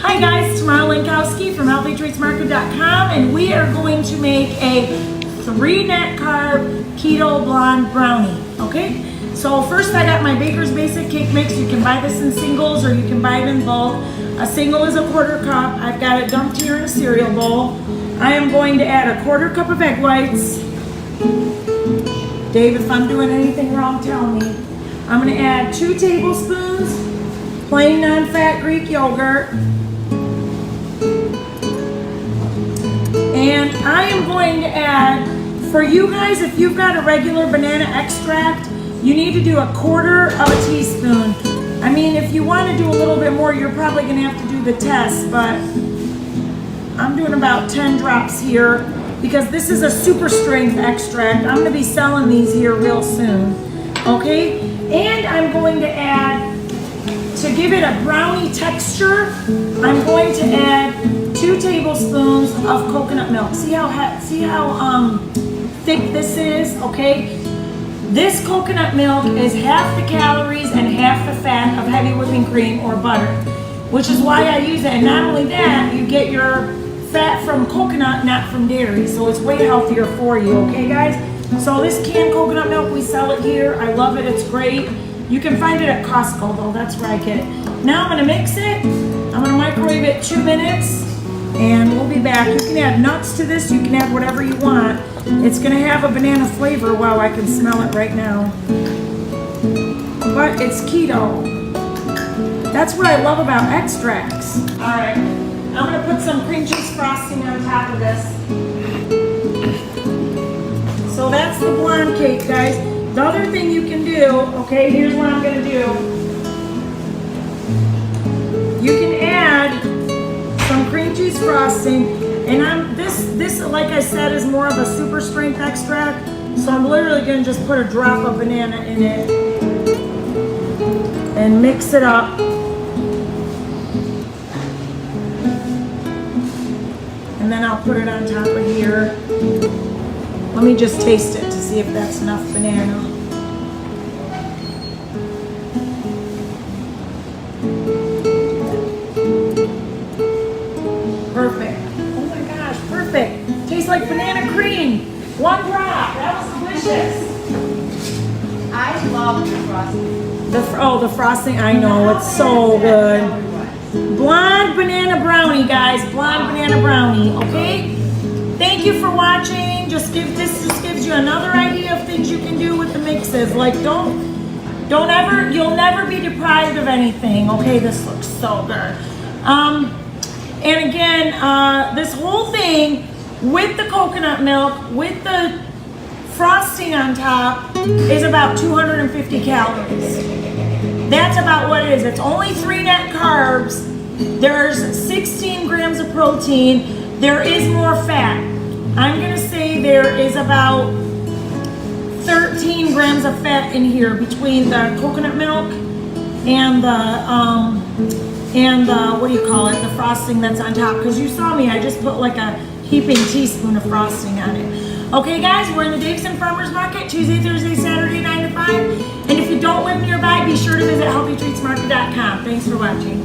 Hi guys, it's Tamara Lankowski from HealthyTreatsMarket.com, and we are going to make a 3 net carb keto blonde brownie. Okay, so first I got my Baker's Basic Cake Mix. You can buy this in singles or you can buy it in bulk. A single is a 1/4 cup. I've got it dumped here in a cereal bowl. I am going to add a 1/4 cup of egg whites. Dave, if I'm doing anything wrong, tell me. I'm going to add 2 tablespoons plain non-fat Greek yogurt. And I am going to add, for you guys, if you've got a regular banana extract, you need to do 1/4 of a teaspoon. I mean, if you want to do a little bit more, you're probably going to have to do the test, but I'm doing about 10 drops here because this is a super strength extract. I'm going to be selling these here real soon. Okay? And I'm going to add, to give it a brownie texture, I'm going to add 2 tablespoons of coconut milk. See how thick this is? Okay? This coconut milk is half the calories and half the fat of heavy whipping cream or butter, which is why I use it. And not only that, you get your fat from coconut, not from dairy, so it's way healthier for you. Okay, guys? So this canned coconut milk, we sell it here. I love it. It's great. You can find it at Costco, though. That's where I get it. Now I'm going to mix it. I'm going to microwave it 2 minutes, and we'll be back. You can add nuts to this. You can add whatever you want. It's going to have a banana flavor. Wow, I can smell it right now. But it's keto. That's what I love about extracts. All right. I'm going to put some cream cheese frosting on top of this. So that's the blonde cake, guys. The other thing you can do, okay, here's what I'm going to do. You can add some cream cheese frosting, and this, like I said, is more of a super strength extract, so I'm literally going to just put a drop of banana in it and mix it up. And then I'll put it on top of here. Let me just taste it to see if that's enough banana. Perfect. Oh my gosh, perfect. Tastes like banana cream. 1 drop. That was delicious. I love the frosting. The frosting. I know, it's so good. Blonde banana brownie, guys. Blonde banana brownie, okay? Thank you for watching. This just gives you another idea of things you can do with the mixes. Like you'll never be deprived of anything. Okay, this looks so good. And again, this whole thing with the coconut milk, with the frosting on top, is about 250 calories. That's about what it is. It's only 3 net carbs. There's 16 grams of protein. There is more fat. I'm going to say there is about 13 grams of fat in here between the coconut milk and the what do you call it? The frosting that's on top. Because you saw me, I just put like a heaping teaspoon of frosting on it. Okay, guys, we're in the Davison Farmers Market Tuesday, Thursday, Saturday, 9 to 5. And if you don't live nearby, be sure to visit HealthyTreatsMarket.com. Thanks for watching.